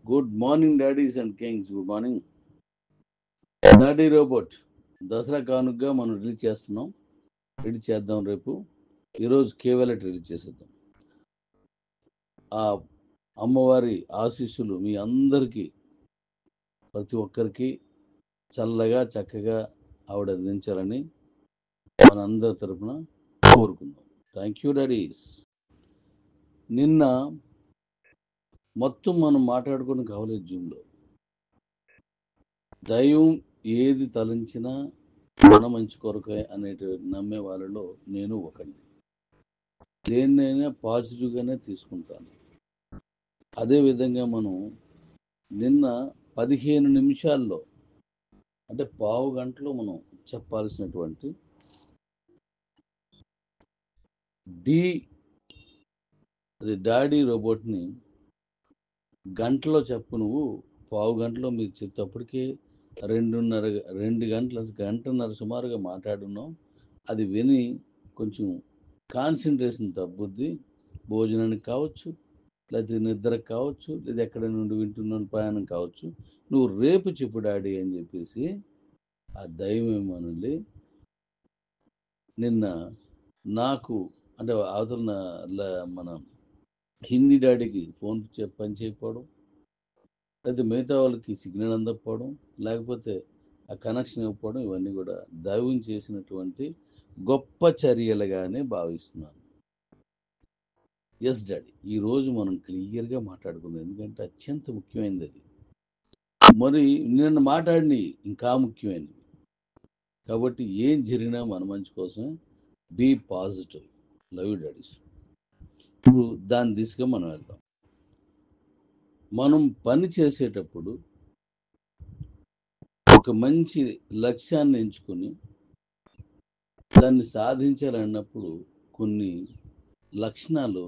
Good morning daddy's and Kings. Good morning. Daddy robot Dasara కానుకగా మనం release చేస్తున్నాం. Release చేద్దాం రేపు. ఈరోజు కేవలం రిలీజ్ చేసేద్దాం. ఆ అమ్మవారి ఆశీస్సులు మీ అందరికీ, ప్రతి ఒక్కరికి చల్లగా చక్కగా ఆవిడ అందించాలని మన అందరి తరఫున కోరుకుందాం. Thank you daddy's. నిన్న మొత్తం మనం మాట్లాడుకుని కావలేదు జూమ్లో. దైవం ఏది తలంచినా మన మంచి కొరకే అనేటి నమ్మే వాళ్ళలో నేను ఒకటి. దేన్నైనా పాజిటివ్గానే తీసుకుంటాను. అదేవిధంగా మనం నిన్న 15 నిమిషాల్లో అంటే పావు గంటలో మనం చెప్పాల్సినటువంటి డాడీ రోబోట్ని గంటలో చెప్పు, నువ్వు పావు గంటలో మీరు చెప్తేప్పటికే 2 గంటన్నర సుమారుగా మాట్లాడున్నాం. అది విని కొంచెం కాన్సన్ట్రేషన్ తగ్గుద్ది. భోజనానికి కావచ్చు, లేకపోతే నిద్రకు కావచ్చు, లేదా ఎక్కడ నుండి వింటున్న ప్రయాణం కావచ్చు. నువ్వు రేపు చెప్పు డాడీ అని చెప్పేసి ఆ దైవమేమోనండి నిన్న నాకు అంటే అవతల మన హిందీ డాడీకి ఫోన్ పని చేయకపోవడం, లేకపోతే మిగతా వాళ్ళకి సిగ్నల్ అందకపోవడం, లేకపోతే ఆ కనెక్షన్ ఇవ్వకపోవడం, ఇవన్నీ కూడా దైవం చేసినటువంటి గొప్ప చర్యలుగానే భావిస్తున్నాను. ఎస్ డాడీ, ఈరోజు మనం క్లియర్గా మాట్లాడుకుందాం, ఎందుకంటే అత్యంత ముఖ్యమైనది అది. మరి నిన్న మాట్లాడిని ఇంకా ముఖ్యమైనది కాబట్టి ఏం జరిగినా మన మంచి కోసం. Be positive. Love you daddies. ఇప్పుడు దాని దిశగా మనం వెళ్దాం. మనం పని చేసేటప్పుడు ఒక మంచి లక్ష్యాన్ని ఎంచుకొని దాన్ని సాధించాలన్నప్పుడు కొన్ని లక్షణాలు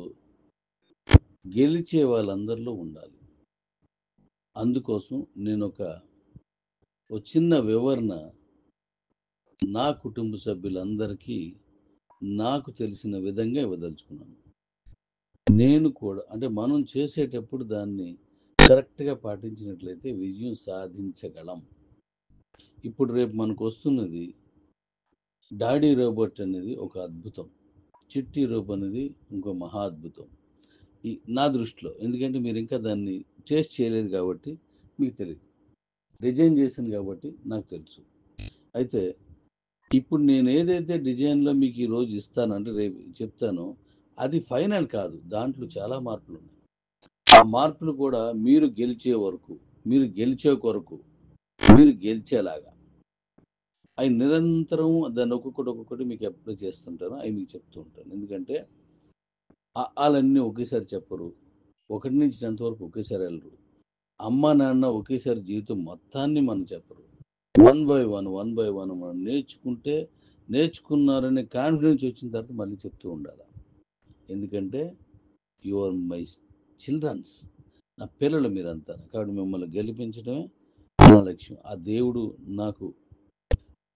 గెలిచే వాళ్ళందరిలో ఉండాలి. అందుకోసం నేను ఒక చిన్న వివరణ నా కుటుంబ సభ్యులందరికీ నాకు తెలిసిన విధంగా ఇవ్వదలుచుకున్నాను. నేను కూడా అంటే మనం చేసేటప్పుడు దాన్ని కరెక్ట్గా పాటించినట్లయితే విజయం సాధించగలం. ఇప్పుడు రేపు మనకు వస్తున్నది డాడీ రోబోట్ అనేది ఒక అద్భుతం, చిట్టి రోబో అనేది ఇంకో మహా అద్భుతం నా దృష్టిలో. ఎందుకంటే మీరు ఇంకా దాన్ని టేస్ట్ చేయలేదు కాబట్టి మీకు తెలియదు. డిజైన్ చేశాను కాబట్టి నాకు తెలుసు. అయితే ఇప్పుడు నేను ఏదైతే డిజైన్లో మీకు ఈరోజు ఇస్తాను అంటే రేపు చెప్తానో అది ఫైనల్ కాదు. దాంట్లో చాలా మార్పులు ఉన్నాయి. ఆ మార్పులు కూడా మీరు గెలిచే వరకు, మీరు గెలిచే కొరకు, మీరు గెలిచేలాగా అవి నిరంతరం దాన్ని ఒక్కొక్కటి మీకు అప్లై చేస్తుంటాను. అవి మీకు చెప్తూ ఉంటాను. ఎందుకంటే వాళ్ళన్నీ ఒకేసారి చెప్పరు. 1 నుంచి 10 వరకు ఒకేసారి వెళ్ళరు. అమ్మ నాన్న ఒకేసారి జీవితం మొత్తాన్ని మనం చెప్పరు. 1 by 1 మనం నేర్చుకున్నారనే కాన్ఫిడెన్స్ వచ్చిన తర్వాత మళ్ళీ చెప్తూ ఉండాలి. ఎందుకంటే యు ఆర్ మై చిల్డ్రన్స్, నా పిల్లలు మీరంతా. కాబట్టి మిమ్మల్ని గెలిపించడమే నా లక్ష్యం. ఆ దేవుడు నాకు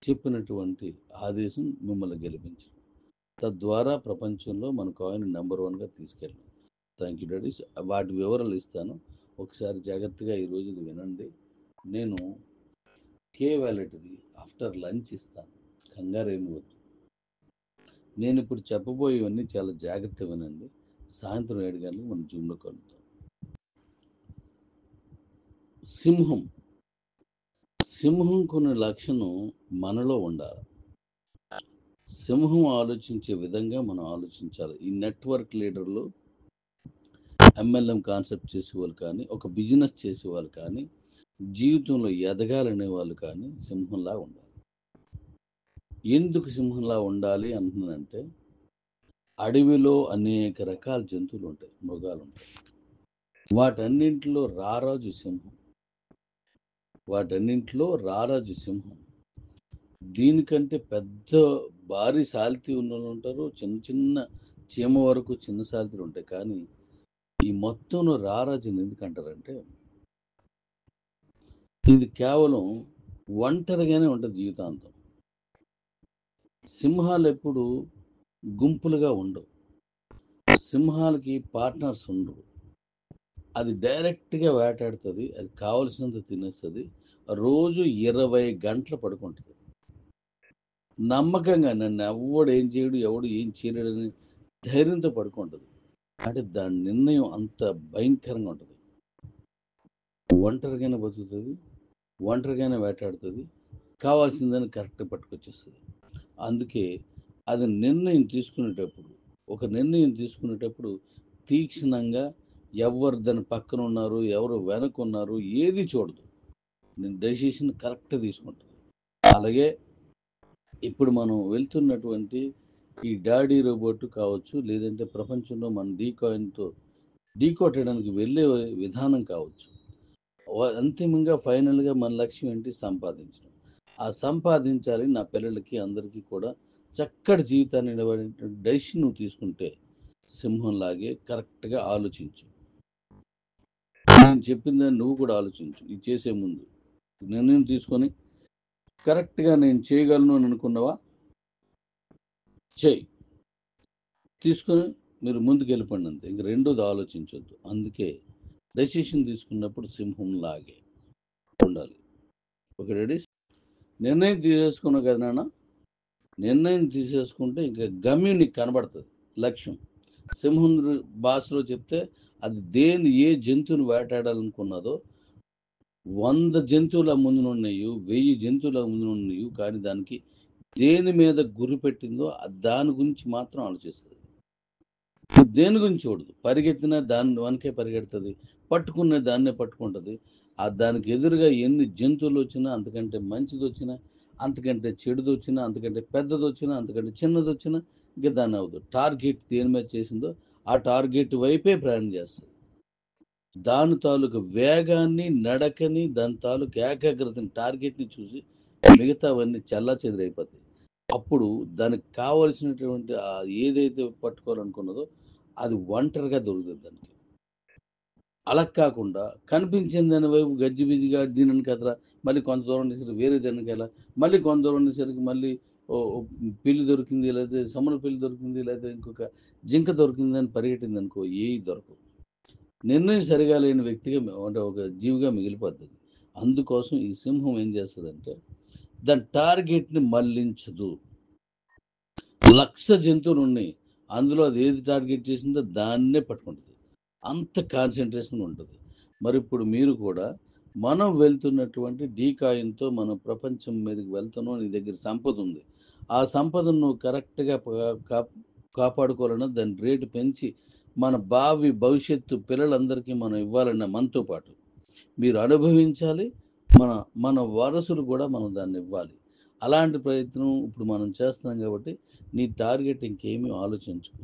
చెప్పినటువంటి ఆదేశం మిమ్మల్ని గెలిపించడం, తద్వారా ప్రపంచంలో మన కాయిన్ నెంబర్ 1గా తీసుకెళ్ళాం. Thank you daddy's. వాటి వివరాలు ఇస్తాను, ఒకసారి జాగ్రత్తగా ఈరోజు ఇది వినండి. నేను కే వ్యాలెట్ది ఆఫ్టర్ లంచ్ ఇస్తాను, కంగారేమి వద్దు. నేను ఇప్పుడు చెప్పబోయేవన్నీ చాలా జాగ్రత్తగా వినండి. సాయంత్రం 7 గంటలకు మనం జూమ్లో కలుద్దాం. సింహం కొన్ని లక్షణం మనలో ఉండాలి. సింహం ఆలోచించే విధంగా మనం ఆలోచించాలి. ఈ నెట్వర్క్ లీడర్లు, ఎంఎల్ఎం కాన్సెప్ట్ చేసేవాళ్ళు కానీ, ఒక బిజినెస్ చేసేవాళ్ళు కానీ, జీవితంలో ఎదగాలనే వాళ్ళు కానీ సింహంలా ఉండాలి. ఎందుకు సింహంలా ఉండాలి అంటున్నానంటే, అడవిలో అనేక రకాల జంతువులు ఉంటాయి, మృగాలు ఉంటాయి. వాటన్నింటిలో రారాజు సింహం. దీనికంటే పెద్ద భారీ సాల్తీ ఉన్న వాళ్ళు ఉంటారు, చిన్న చిన్న చీమ వరకు చిన్న సాల్తీలు ఉంటాయి. కానీ ఈ మొత్తంలో రారాజుని ఎందుకంటారంటే, ఇది కేవలం ఒంటరిగానే ఉంటుంది జీవితాంతం. సింహాలు ఎప్పుడు గుంపులుగా ఉండవు. సింహాలకి పార్ట్నర్స్ ఉండరు. అది డైరెక్ట్గా వేటాడుతుంది, అది కావలసినంత తినేస్తుంది, రోజు 20 గంటలు పడుకుంటుంది. నమ్మకంగా నన్ను ఎవడు ఏం చేయడు, ఎవడు ఏం చేయలేడని ధైర్యంతో పడుకుంటుంది. అంటే దాని నిర్ణయం అంత భయంకరంగా ఉంటుంది. ఒంటరిగానే బతుకుతుంది, ఒంటరిగానే వేటాడుతుంది, కావాల్సిందని కరెక్ట్గా పట్టుకొచ్చేస్తుంది. అందుకే అది ఒక నిర్ణయం తీసుకునేటప్పుడు తీక్షణంగా ఎవరు దాని పక్కన ఉన్నారు, ఎవరు వెనక ఉన్నారు, ఏది చూడదు. నేను డెసిషన్ కరెక్ట్గా తీసుకుంటాను. అలాగే ఇప్పుడు మనం వెళ్తున్నటువంటి ఈ డాడీ రోబోట్ కావచ్చు, లేదంటే ప్రపంచంలో మన ఢీకొట్టడానికి వెళ్ళే విధానం కావచ్చు, అంతిమంగా ఫైనల్గా మన లక్ష్యం ఏంటి? సంపాదించడం. ఆ సంపాదించాలి, నా పిల్లలకి అందరికీ కూడా చక్కటి జీవితాన్ని నిలబడేటువంటి డెసిషన్ నువ్వు తీసుకుంటే సింహంలాగే కరెక్ట్గా ఆలోచించు. నేను చెప్పిందని నువ్వు కూడా ఆలోచించు. ఇది చేసే ముందు నిర్ణయం తీసుకొని కరెక్ట్గా నేను చేయగలను అని అనుకున్నావా, చేయి. తీసుకొని మీరు ముందుకు వెళ్ళిపోండి, అంతే. ఇంక రెండోది ఆలోచించొద్దు. అందుకే డెసిషన్ తీసుకున్నప్పుడు సింహంలాగే ఉండాలి. Okay ready? నిర్ణయం తీసేసుకున్నావు కదా నాన్న, నిర్ణయం తీసేసుకుంటే ఇంకా గమ్యం నీకు కనబడుతుంది, లక్ష్యం. సింహం భాషలో చెప్తే అది ఏ జంతువుని వేటాడాలనుకున్నదో 100 జంతువుల ముందునున్నాయి, 1000 జంతువుల ముందునున్నాయి, కానీ దానికి దేని మీద గురి పెట్టిందో దాని గురించి మాత్రం ఆలోచిస్తుంది. దేని గురించి చూడదు. పరిగెత్తినా దాని వెనకే పరిగెడుతుంది, పట్టుకునే దాన్నే పట్టుకుంటుంది. దానికి ఎదురుగా ఎన్ని జంతువులు వచ్చినా, అంతకంటే మంచిది వచ్చినా, అంతకంటే చెడుది వచ్చినా, అంతకంటే పెద్దది వచ్చినా, అంతకంటే చిన్నది వచ్చినా, ఇంకా దాన్ని అవ్వదు. టార్గెట్ దేని మీద చేసిందో ఆ టార్గెట్ వైపే ప్రయాణం చేస్తుంది. దాని తాలూకు వేగాన్ని, నడకని, దాని తాలూకు ఏకాగ్రతని, టార్గెట్ని చూసి మిగతావన్నీ చెల్లాచెదురైపోతాయి. అప్పుడు దానికి కావలసినటువంటి ఏదైతే పట్టుకోవాలనుకున్నదో అది ఒంటరిగా దొరుకుతుంది దానికి. అలా కాకుండా కనిపించిన దాని వైపు గజిబిజిగా దీని కదరా, మళ్ళీ కొంత దూరం ఉండేసరికి వేరే దానికి ఎలా, మళ్ళీ కొంత దూరం ఉండేసరికి మళ్ళీ పిల్లి దొరికింది, లేకపోతే సముద్ర పిల్లి దొరికింది, లేకపోతే ఇంకొక జింక దొరికింది అని పరిగెట్టింది అనుకో, ఏవి దొరకవు. నిర్ణయం సరిగా లేని వ్యక్తిగా అంటే ఒక జీవిగా మిగిలిపోతుంది. అందుకోసం ఈ సింహం ఏం చేస్తుందంటే దాని టార్గెట్ని మళ్లించదు. 1,00,000 జంతువులు ఉన్నాయి, అందులో అది ఏది టార్గెట్ చేసిందో దాన్నే పట్టుకుంటుంది. అంత కాన్సన్ట్రేషన్ ఉంటుంది. మరి ఇప్పుడు మీరు కూడా మనం వెళ్తున్నటువంటి డీకాయంతో మనం ప్రపంచం మీదకి వెళ్తున్నాం, నీ దగ్గర సంపద ఉంది, ఆ సంపదను నువ్వు కరెక్ట్గా కాపాడుకోవాలన్నా దాని రేటు పెంచి మన భవిష్యత్తు పిల్లలందరికీ మనం ఇవ్వాలన్న మనతో పాటు మీరు అనుభవించాలి, మన మన వారసులు కూడా మనం దాన్ని ఇవ్వాలి. అలాంటి ప్రయత్నం ఇప్పుడు మనం చేస్తున్నాం కాబట్టి నీ టార్గెట్ ఇంకేమీ ఆలోచించుకో.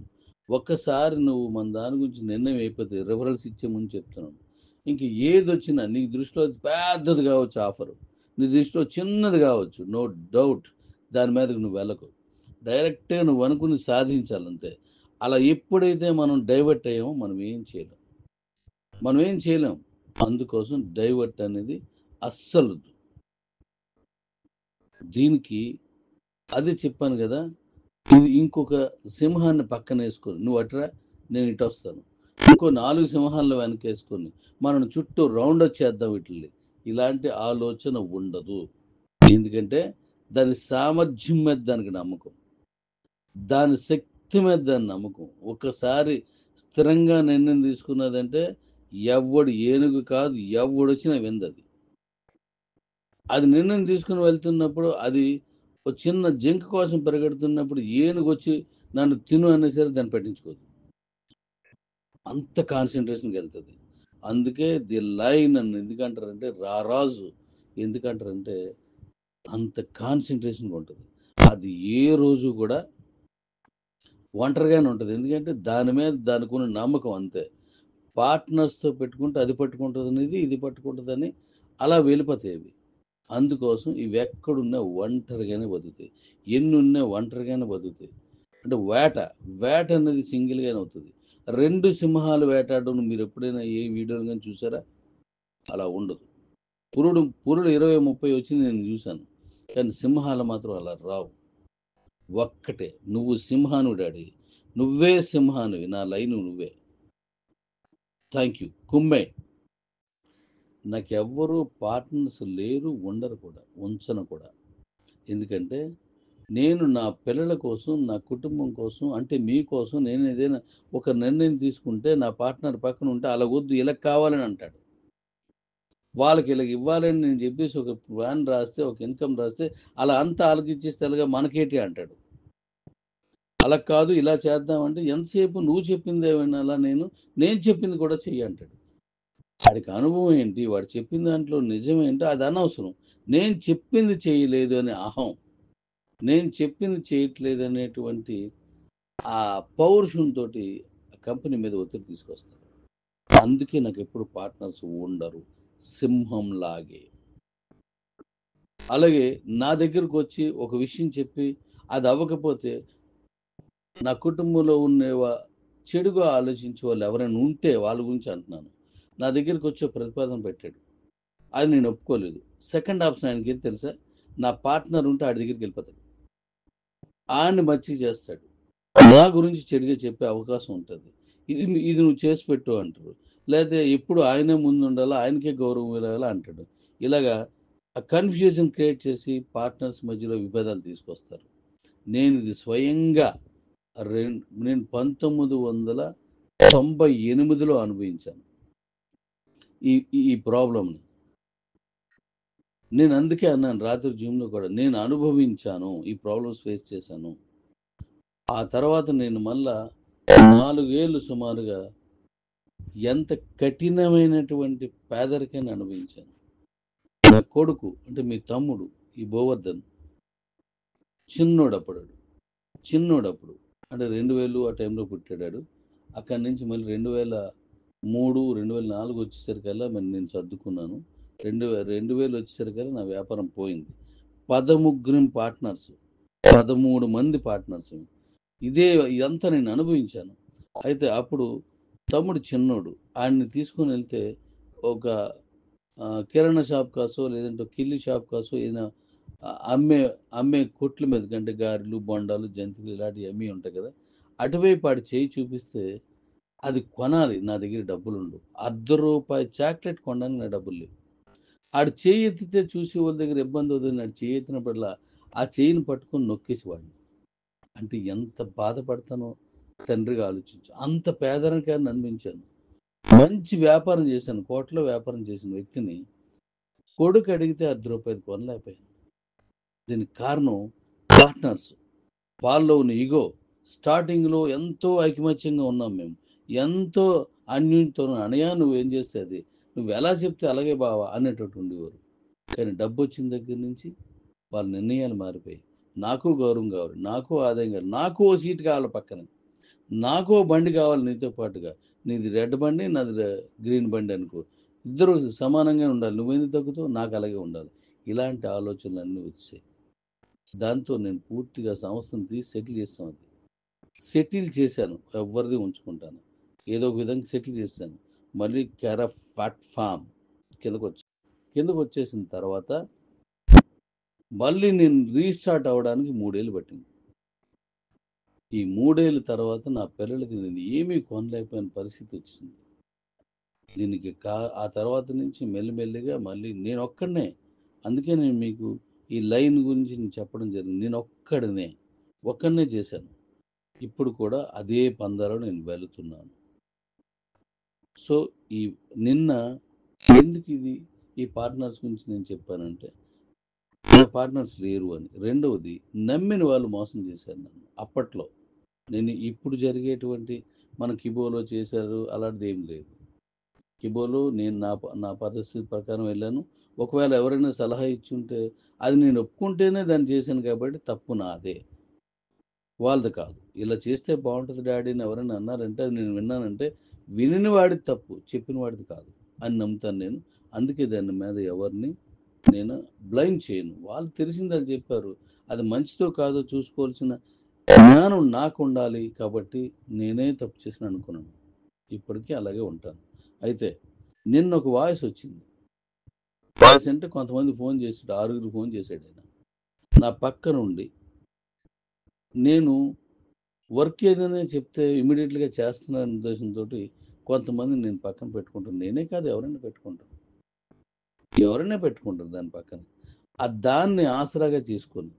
ఒక్కసారి నువ్వు మన దాని గురించి నిర్ణయం అయిపోతే రిఫరల్స్ ఇచ్చే ముందు చెప్తున్నాను, ఇంక ఏది వచ్చినా నీ దృష్టిలో పెద్దది కావచ్చు ఆఫరు, నీ దృష్టిలో చిన్నది కావచ్చు, నో డౌట్ దాని మీదకి నువ్వు వెళ్ళకు. డైరెక్ట్గా నువ్వు అనుకుని సాధించాలంతే. అలా ఎప్పుడైతే మనం డైవర్ట్ అయ్యామో మనం ఏం చేయలేం. అందుకోసం డైవర్ట్ అనేది అస్సలు. దీనికి అది చెప్పాను కదా, ఇది ఇంకొక సింహాన్ని పక్కన వేసుకొని నువ్వు అట్రా, నేను ఇటు వస్తాను, ఇంకో 4 సింహాలను వెనకేసుకొని మనం చుట్టూ రౌండ్ వచ్చేద్దాం వీటిని, ఇలాంటి ఆలోచన ఉండదు. ఎందుకంటే దాని సామర్థ్యం మీద దానికి నమ్మకం, దాని శక్తి మీద దాని నమ్మకం. ఒకసారి స్థిరంగా నిర్ణయం తీసుకున్నదంటే ఎవడు ఏనుగు కాదు, ఎవడు వచ్చినా విందది. అది నిర్ణయం తీసుకుని వెళ్తున్నప్పుడు అది ఒక చిన్న జింక కోసం పరిగెడుతున్నప్పుడు ఏనుగు వచ్చి నన్ను తిను అనే సరే దాన్ని పట్టించుకోదు, అంత కాన్సన్ట్రేషన్కి వెళ్తుంది. అందుకే ది లైన్ అని ఎందుకంటారంటే రారాజు, ఎందుకంటారంటే అంత కాన్సన్ట్రేషన్గా ఉంటుంది. అది ఏ రోజు కూడా ఒంటరిగానే ఉంటుంది, ఎందుకంటే దాని మీద దానికి ఉన్న నమ్మకం అంతే. పార్ట్నర్స్తో పెట్టుకుంటే అది పట్టుకుంటుంది అనేది, ఇది పట్టుకుంటుందని అలా వెళ్ళిపోతాయి అవి. అందుకోసం ఇవి ఎక్కడున్నా ఒంటరిగానే బతుకుతాయి, ఎన్నున్నా ఒంటరిగానే బతుకుతాయి. అంటే వేట అనేది సింగిల్గానే అవుతుంది. 2 సింహాలు వేటాడడం మీరు ఎప్పుడైనా ఏ వీడియోలు కానీ చూసారా? అలా ఉండదు. పురుడు 20-30 వచ్చి నేను చూశాను, కానీ సింహాలు మాత్రం అలా రావు. ఒక్కటే, నువ్వు సింహానువి డాడీ, నువ్వే సింహానివి, నా లైను నువ్వే. Thank you. కుమ్మే. నాకెవ్వరూ పార్ట్నర్స్ లేరు, ఉండరు కూడా, ఉంచను కూడా. ఎందుకంటే నేను నా పిల్లల కోసం, నా కుటుంబం కోసం, అంటే మీకోసం నేను ఏదైనా ఒక నిర్ణయం తీసుకుంటే నా పార్ట్నర్ పక్కన ఉంటే అలాగొద్దు, ఇలా కావాలని అంటాడు. వాళ్ళకి ఇలాగ ఇవ్వాలని నేను చెప్పేసి ఒక ప్లాన్ రాస్తే, ఒక ఇన్కమ్ రాస్తే అలా అంతా ఆలోచించేస్తే అలాగా మనకేటి అంటాడు. అలా కాదు, ఇలా చేద్దామంటే ఎంతసేపు నువ్వు చెప్పింది ఏమన్నా నేను చెప్పింది కూడా చెయ్యి అంటాడు. వాడికి అనుభవం ఏంటి, వాడు చెప్పిన దాంట్లో నిజం ఏంటో అది అనవసరం. నేను చెప్పింది చేయలేదు అనే అహం, నేను చెప్పింది చేయట్లేదు అనేటువంటి ఆ పౌరుషంతో కంపెనీ మీద ఒత్తిడి తీసుకొస్తారు. అందుకే నాకు ఎప్పుడు పార్ట్నర్స్ ఉండరు, సింహం లాగే. అలాగే నా దగ్గరకు వచ్చి ఒక విషయం చెప్పి అది అవ్వకపోతే నా కుటుంబంలో ఉన్న చెడుగా ఆలోచించే వాళ్ళు ఎవరైనా ఉంటే వాళ్ళ గురించి అంటున్నాను. నా దగ్గరికి వచ్చి ఒక ప్రతిపాదన పెట్టాడు, అది నేను ఒప్పుకోలేదు. సెకండ్ ఆప్షన్ ఆయనకి ఏం తెలుసా? నా పార్ట్నర్ ఉంటే ఆడి దగ్గరికి వెళ్ళిపోతాడు, ఆయన్ని మంచి చేస్తాడు, నా గురించి చెడుగా చెప్పే అవకాశం ఉంటుంది. ఇది ఇది నువ్వు చేసి పెట్టు అంటారు. లేకపోతే ఎప్పుడు ఆయనే ముందు ఉండాలా, ఆయనకే గౌరవం ఇవ్వాలా అంటాడు. ఇలాగా కన్ఫ్యూజన్ క్రియేట్ చేసి పార్ట్నర్స్ మధ్యలో విభేదాలు తీసుకొస్తారు. నేను ఇది స్వయంగా నేను 1998లో అనుభవించాను ఈ ఈ ప్రాబ్లంని. నేను అందుకే అన్నాను రాత్రి జిమ్లో కూడా, నేను అనుభవించాను, ఈ ప్రాబ్లమ్స్ ఫేస్ చేశాను. ఆ తర్వాత నేను మళ్ళా 4 ఏళ్ళు సుమారుగా ఎంత కఠినమైనటువంటి పేదరికాన్ని అనుభవించాను. నా కొడుకు అంటే మీ తమ్ముడు ఈ గోవర్ధన్ చిన్నోడప్పుడు అంటే 2000 ఆ టైంలో పుట్టాడు. అక్కడి నుంచి మళ్ళీ 2003 2004 వచ్చేసరికల్లా మరి నేను సర్దుకున్నాను. 2000 వచ్చేసరికల్లా నా వ్యాపారం పోయింది. 13 పార్ట్నర్స్, 13 మంది పార్ట్నర్స్. ఇదంతా నేను అనుభవించాను. అయితే అప్పుడు తమ్ముడు చిన్నోడు, ఆయన్ని తీసుకొని వెళ్తే ఒక కిరాణా షాప్ కాసో లేదంటే కిల్లి షాప్ కాసో ఏదైనా అమ్మే అమ్మే కొట్ల మీద కంటే గారెలు, బొండాలు, జంతికలు ఇలాంటివి అమ్మి ఉంటాయి కదా, అటువైపు ఆడు చేయి చూపిస్తే అది కొనాలి, నా దగ్గర డబ్బులు ఉండవు. ₹1 చాక్లెట్ కొనడానికి నా డబ్బులు లేవు. ఆడు చేయి ఎత్తితే చూసి వాళ్ళ దగ్గర ఇబ్బంది అవుతుంది, ఆడు చేయి ఎత్తినప్పుడల్లా ఆ చేయిని పట్టుకొని నొక్కేసేవాడిని. అంటే ఎంత బాధపడతానో తండ్రిగా ఆలోచించు. అంత పేదరికాన్ని అనిపించాను. మంచి వ్యాపారం చేశాను, కోట్లో వ్యాపారం చేసిన వ్యక్తిని కొడుకు అడిగితే ₹10 కొనలేకపోయాను. దీనికి కారణం పార్ట్నర్స్, వాళ్ళలో ఉన్న ఈగో. స్టార్టింగ్లో ఎంతో ఐకమత్యంగా ఉన్నాం మేము, ఎంతో అన్యూన్యతో, అనయా నువ్వేం చేస్తే అది, నువ్వు ఎలా చెప్తే అలాగే బావా అనేటట్టు ఉండేవారు. కానీ డబ్బు వచ్చిన దగ్గర నుంచి వాళ్ళ నిర్ణయాలు మారిపోయి, నాకు గౌరవం కావాలి, నాకు ఆదాయం కావాలి, నాకు ఓ సీట్ కావాలి పక్కన, నాకు ఓ బండి కావాలి నీతో పాటుగా, నీది రెడ్ బండి నాది గ్రీన్ బండి అనుకో, ఇద్దరు సమానంగా ఉండాలి, నువ్వెందుకు తగ్గుతావు, నాకు అలాగే ఉండాలి. ఇలాంటి ఆలోచనలు అన్నీ వచ్చాయి. దాంతో నేను పూర్తిగా సంస్థను తీసి సెటిల్ చేశాను. ఎవరిది ఉంచుకుంటాను, ఏదో ఒక విధంగా సెటిల్ చేశాను. మళ్ళీ కేర్ ఆఫ్ ప్లాట్ఫామ్ కిందకు వచ్చేసిన తర్వాత మళ్ళీ నేను రీస్టార్ట్ అవ్వడానికి 3 ఏళ్ళు పట్టింది. ఈ 3 ఏళ్ళ తర్వాత నా పిల్లలకి నేను ఏమీ కొనలేకపోయిన పరిస్థితి వచ్చింది. దీనికి ఆ తర్వాత నుంచి మెల్లిమెల్లిగా మళ్ళీ నేను ఒక్కడనే. అందుకే నేను మీకు ఈ లైన్ గురించి నేను చెప్పడం జరిగింది. నేను ఒక్కడనే చేశాను. ఇప్పుడు కూడా అదే పందాలో నేను వెళుతున్నాను. సో ఈ నిన్న ఎందుకు ఈ పార్ట్నర్స్ గురించి నేను చెప్పానంటే, నా పార్ట్నర్స్ లేరు అని. రెండవది, నమ్మిన వాళ్ళు మోసం చేశారు నన్ను అప్పట్లో. నేను ఇప్పుడు జరిగేటువంటి మన కిబోలో చేశారు అలాంటిది ఏం లేదు. కిబోలో నేను నా పరిస్థితి ప్రకారం వెళ్ళాను. ఒకవేళ ఎవరైనా సలహా ఇచ్చుంటే అది నేను ఒప్పుకుంటేనే దాన్ని చేశాను కాబట్టి తప్పు నాదే, వాళ్ళది కాదు. ఇలా చేస్తే బాగుంటుంది డాడీ అని ఎవరైనా అన్నారంటే అది నేను విన్నానంటే వినిన వాడిది తప్పు, చెప్పిన వాడిది కాదు అని నమ్ముతాను నేను. అందుకే దాని మీద ఎవరిని నేను బ్లైమ్ చేయను. వాళ్ళు తెలిసింది అది చెప్పారు, అది మంచిదో కాదో చూసుకోవాల్సిన జ్ఞానం నాకు ఉండాలి కాబట్టి నేనే తప్పు చేసిన అనుకున్నాను. ఇప్పటికీ అలాగే ఉంటాను. అయితే నిన్న ఒక వాయిస్ వచ్చింది. వాయిస్ అంటే కొంతమంది ఫోన్ చేసాడు, 6 ఫోన్ చేశాడు ఆయన నా పక్క నుండి. నేను వర్క్ ఏదైనా చెప్తే ఇమీడియట్గా చేస్తున్నాను ఉద్దేశంతో కొంతమంది నేను పక్కన పెట్టుకుంటాను. నేనే కాదు, ఎవరైనా పెట్టుకుంటారు. దాని పక్కన. దాన్ని ఆసరాగా చేసుకొని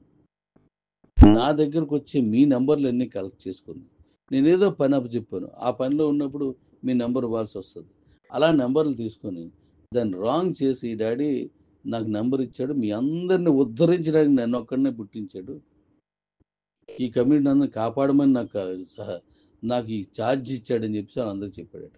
నా దగ్గరకు వచ్చి మీ నంబర్లు అన్నీ కలెక్ట్ చేసుకొని నేనేదో పని అప్పచెప్పాను. ఆ పనిలో ఉన్నప్పుడు మీ నెంబర్ ఇవ్వాల్సి వస్తుంది. అలా నెంబర్లు తీసుకొని దాన్ని రాంగ్ చేసి డాడీ నాకు నెంబర్ ఇచ్చాడు, మీ అందరిని ఉద్ధరించడానికి నన్ను ఒక్కడనే పుట్టించాడు, ఈ కమ్యూనిటీ అందరిని కాపాడమని నాకు ఈ ఛార్జ్ ఇచ్చాడని చెప్పి అందరికి చెప్పాడట.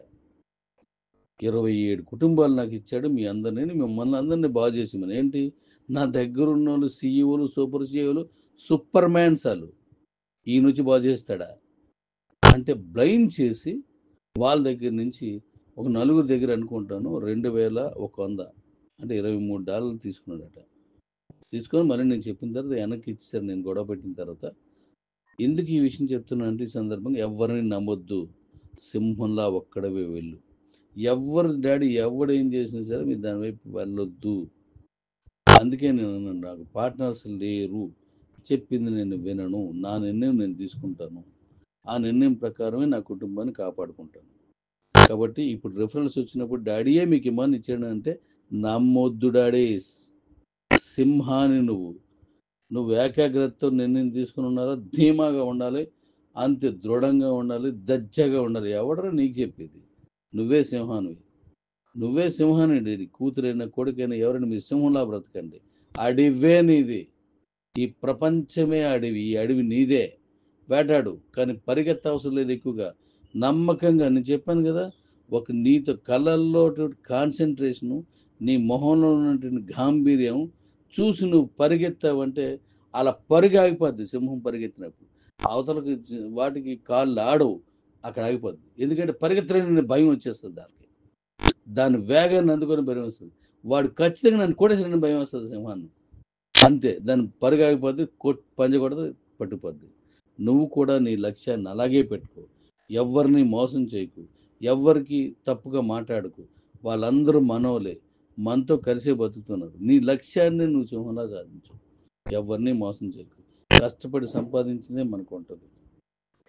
27 కుటుంబాలు నాకు ఇచ్చాడు, మీ అందరినీ మిమ్మల్ని అందరినీ బాగు చేసేమని. ఏంటి, నా దగ్గర ఉన్న వాళ్ళు సీఈఓలు, సూపర్ సీఈఓలు, సూపర్ మ్యాన్స్ వాళ్ళు ఈ నుంచి బాగు చేస్తాడా అంటే బ్లైండ్ చేసి వాళ్ళ దగ్గర నుంచి ఒక నలుగురు దగ్గర అనుకుంటాను $2,100 అంటే $23 తీసుకున్నాడట. తీసుకొని మళ్ళీ నేను చెప్పిన తర్వాత వెనక్కి ఇచ్చేసారు. నేను గొడవ పెట్టిన తర్వాత. ఎందుకు ఈ విషయం చెప్తున్నా అంటే ఈ సందర్భంగా ఎవరిని నమ్మొద్దు, సింహంలా ఒక్కడవే వెళ్ళు. ఎవరు డాడీ ఎవడేం చేసినా సరే మీరు దాని వైపు వెళ్ళొద్దు. అందుకే నేను నాకు పార్ట్నర్స్ లేరు, చెప్పింది నేను వినను, నా నిర్ణయం నేను తీసుకుంటాను, ఆ నిర్ణయం ప్రకారమే నా కుటుంబాన్ని కాపాడుకుంటాను. కాబట్టి ఇప్పుడు రిఫరెన్స్ వచ్చినప్పుడు డాడీయే మీకు ఇమ్మని ఇచ్చాడు అంటే నమ్మొద్దు డాడీస్. సింహాన్ని నువ్వు ఏకాగ్రతతో నిర్ణయం తీసుకుని ఉన్నారో ధీమాగా ఉండాలి, అంతే దృఢంగా ఉండాలి, దజ్జగా ఉండాలి. ఎవడరా నీకు చెప్పేది? నువ్వే సింహాన్ని కూతురైనా కొడుకైనా ఎవరైనా మీరు సింహంలా బ్రతకండి. అడివే నీది, ఈ ప్రపంచమే అడవి, ఈ అడవి నీదే. వేటాడు, కానీ పరిగెత్త అవసరం లేదు ఎక్కువగా. నమ్మకంగా నేను చెప్పాను కదా, ఒక నీతో కళ్ళల్లో కాన్సన్ట్రేషను, నీ మొహంలో ఉన్నటువంటి గాంభీర్యం చూసి నువ్వు పరిగెత్తావంటే అలా పరుగు ఆగిపోద్ది. సింహం పరిగెత్తినప్పుడు అవతలకి వాటికి కాళ్ళు ఆడవు, అక్కడ ఆగిపోద్ది. ఎందుకంటే పరిగెత్తలేని భయం వచ్చేస్తుంది దాని వేగాన్ని అందుకొని భయం వస్తుంది. వాడు ఖచ్చితంగా నన్ను కొట్టేసిన భయం వస్తుంది సింహాన్ని. అంతే, దాని పరుగు ఆగిపోద్ది, పంజకూడదు, పట్టుకుపోద్ది. నువ్వు కూడా నీ లక్ష్యాన్ని అలాగే పెట్టుకో. ఎవరిని మోసం చేయకు, ఎవరికి తప్పుగా మాట్లాడకు. వాళ్ళందరూ మనోలే, మనతో కలిసే బతుకుతున్నారు. నీ లక్ష్యాన్ని నువ్వు సింహంలా సాధించు. ఎవరిని మోసం చేయకు. కష్టపడి సంపాదించిందే మనకు ఉంటుంది.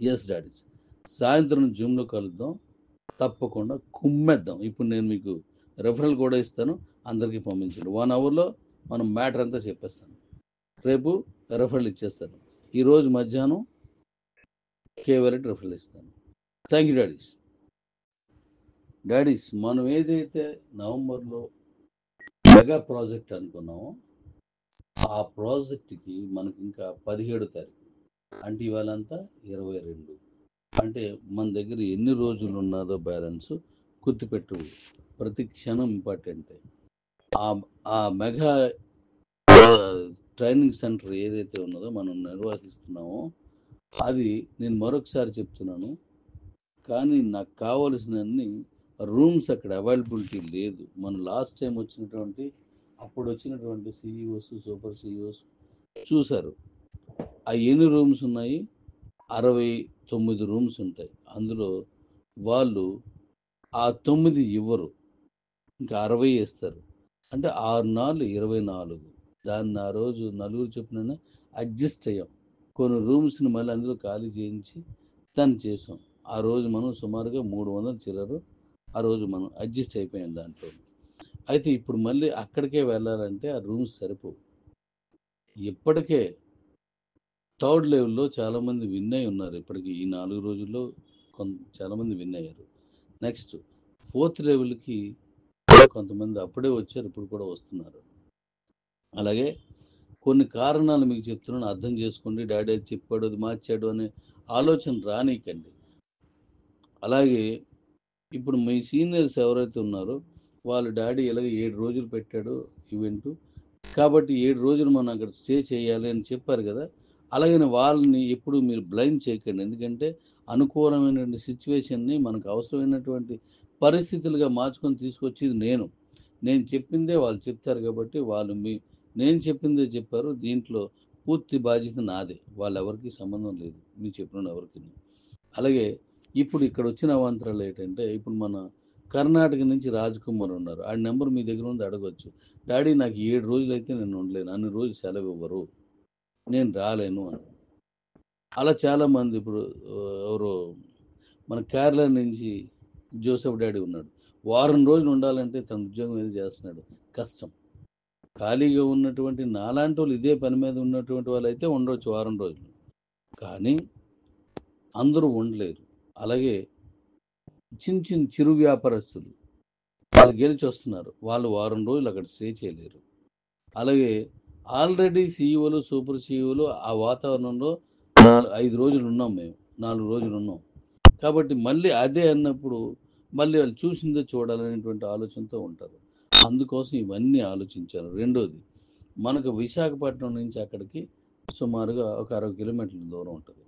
ఎస్ డాడీస్, సాయంత్రం జిమ్లో కలుద్దాం, తప్పకుండా కుమ్మేద్దాం. ఇప్పుడు నేను మీకు రెఫరల్ కూడా ఇస్తాను, అందరికీ పంపించండి. 1 అవర్లో మనం మ్యాటర్ అంతా చెప్పేస్తాను. రేపు రెఫరల్ ఇచ్చేస్తాను. ఈరోజు మధ్యాహ్నం కేవలం రెఫరల్ ఇస్తాను. Thank you daddy's. మనం ఏదైతే నవంబర్లో మెగా ప్రాజెక్ట్ అనుకున్నామో ఆ ప్రాజెక్ట్కి మనకి ఇంకా 17 తారీఖు అంటే ఇవాళంతా 22. అంటే మన దగ్గర ఎన్ని రోజులు ఉన్నదో బ్యాలెన్స్ గుర్తుపెట్టు. ప్రతి క్షణం ఇంపార్టెంటే. ఆ మెగా ట్రైనింగ్ సెంటర్ ఏదైతే ఉన్నదో మనం నిర్వహిస్తున్నామో అది నేను మరొకసారి చెప్తున్నాను, కానీ నాకు కావలసినన్ని రూమ్స్ అక్కడ అవైలబిలిటీ లేదు. మన లాస్ట్ టైం అప్పుడు వచ్చినటువంటి సిఇఓస్, సూపర్ సిఇఓస్ చూశారు ఎన్ని రూమ్స్ ఉన్నాయి. 69 రూమ్స్ ఉంటాయి. అందులో వాళ్ళు ఆ 9 ఇవ్వరు, ఇంకా 60 ఇస్తారు. అంటే 6 నాలుగు 24. దాన్ని ఆ రోజు నలుగురు చొప్పున అడ్జస్ట్ అయ్యాం. కొన్ని రూమ్స్ని మళ్ళీ అందులో ఖాళీ చేయించి దాన్ని చేసాం. ఆ రోజు మనం సుమారుగా 300 చిల్లరు ఆ రోజు మనం అడ్జస్ట్ అయిపోయాం దాంట్లో. అయితే ఇప్పుడు మళ్ళీ అక్కడికే వెళ్ళాలంటే ఆ రూమ్స్ సరిపోవు. ఇప్పటికే 3rd లెవెల్లో చాలామంది విన్ అయి ఉన్నారు. ఇప్పటికి ఈ 4 రోజుల్లో చాలామంది విన్ అయ్యారు. నెక్స్ట్ 4th లెవెల్కి కొంతమంది అప్పుడే వచ్చారు, ఇప్పుడు కూడా వస్తున్నారు. అలాగే కొన్ని కారణాలు మీకు చెప్తున్నాను, అర్థం చేసుకోండి. డాడీ అది చెప్పాడు, అది మార్చాడు అనే ఆలోచన రానీకండి. అలాగే ఇప్పుడు మీ సీనియర్స్ ఎవరైతే ఉన్నారో వాళ్ళు డాడీ ఇలాగ 7 రోజులు పెట్టాడు ఈవెంట్, కాబట్టి 7 రోజులు మనం అక్కడ స్టే చేయాలి అని చెప్పారు కదా. అలాగని వాళ్ళని ఎప్పుడు మీరు బ్లైండ్ చేయకండి. ఎందుకంటే అనుకూలమైనటువంటి సిచ్యువేషన్ని మనకు అవసరమైనటువంటి పరిస్థితులుగా మార్చుకొని తీసుకొచ్చేది నేను చెప్పిందే వాళ్ళు చెప్తారు. కాబట్టి వాళ్ళు నేను చెప్పిందే చెప్పారు. దీంట్లో పూర్తి బాధ్యత నాదే, వాళ్ళెవరికి సంబంధం లేదు, మీరు చెప్పిన ఎవరికి. అలాగే ఇప్పుడు ఇక్కడ వచ్చిన అవాంతరాలు ఏంటంటే, ఇప్పుడు మన కర్ణాటక నుంచి రాజ్ కుమార్ ఉన్నారు. ఆ నెంబర్ మీ దగ్గర ఉంది, అడగొచ్చు. డాడీ నాకు 7 రోజులు అయితే నేను ఉండలేను, అన్ని రోజులు సెలవు ఇవ్వరు, నేను రాలేను అని. అలా చాలామంది ఇప్పుడు ఎవరో మన కేరళ నుంచి జోసెఫ్ డాడీ ఉన్నాడు. వారం రోజులు ఉండాలంటే తన ఉద్యోగం ఏది చేస్తున్నాడు, కష్టం. ఖాళీగా ఉన్నటువంటి నాలాంటి వాళ్ళు, ఇదే పని మీద ఉన్నటువంటి వాళ్ళు అయితే ఉండవచ్చు వారం రోజులు, కానీ అందరూ ఉండలేరు. అలాగే చిన్న చిన్న చిరు వ్యాపారస్తులు, వాళ్ళు గెలిచి వస్తున్నారు, వాళ్ళు వారం రోజులు అక్కడ స్టే చేయలేరు. అలాగే ఆల్రెడీ సీఈఓలు, సూపర్ సీఈఓలు ఆ వాతావరణంలో 5 రోజులు ఉన్నాం, మేము 4 రోజులు ఉన్నాం. కాబట్టి మళ్ళీ అదే అన్నప్పుడు మళ్ళీ వాళ్ళు చూసిందే చూడాలనేటువంటి ఆలోచనతో ఉంటారు. అందుకోసం ఇవన్నీ ఆలోచించాను. రెండోది, మనకు విశాఖపట్నం నుంచి అక్కడికి సుమారుగా ఒక 60 కిలోమీటర్ల దూరం ఉంటుంది.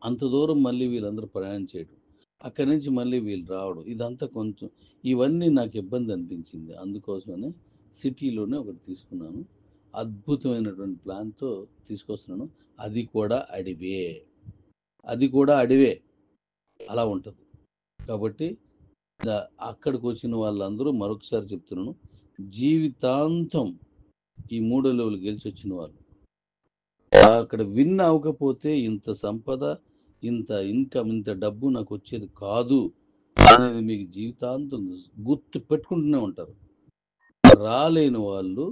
అంత దూరం మళ్ళీ వీళ్ళందరూ ప్రయాణం చేయడం, అక్కడి నుంచి మళ్ళీ వీళ్ళు రావడం, ఇదంతా కొంచెం ఇవన్నీ నాకు ఇబ్బంది అనిపించింది. అందుకోసమనే సిటీలోనే ఒకటి తీసుకున్నాను. అద్భుతమైనటువంటి ప్లాన్తో తీసుకొస్తున్నాను. అది కూడా అడివే, అది కూడా అడివే, అలా ఉంటుంది. కాబట్టి అక్కడికి వచ్చిన వాళ్ళందరూ మరొకసారి చెప్తున్నాను, జీవితాంతం ఈ 3వ లెవెల్ గెలిచి వచ్చిన వాళ్ళు అక్కడ విన్ అవ్వకపోతే ఇంత సంపద, ఇంత ఇన్కమ్, ఇంత డబ్బు నాకు వచ్చేది కాదు అనేది మీకు జీవితాంతం గుర్తు పెట్టుకుంటూనే ఉంటారు. రాలేని వాళ్ళు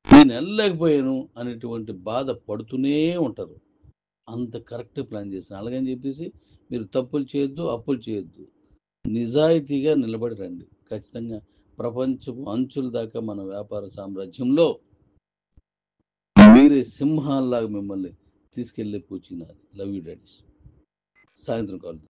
నేను వెళ్ళలేకపోయాను అనేటువంటి బాధ పడుతూనే ఉంటారు. అంత కరెక్ట్ ప్లాన్ చేసిన. అలాగని చెప్పేసి మీరు తప్పులు చేయొద్దు, అప్పులు చేయొద్దు, నిజాయితీగా నిలబడి రండి. ఖచ్చితంగా ప్రపంచం అంచుల దాకా మన వ్యాపార సామ్రాజ్యంలో మీరే సింహాల్లాగా మిమ్మల్ని తీసుకెళ్లే పూచినారు. Love you daddies. సాయంత్రం కాల్.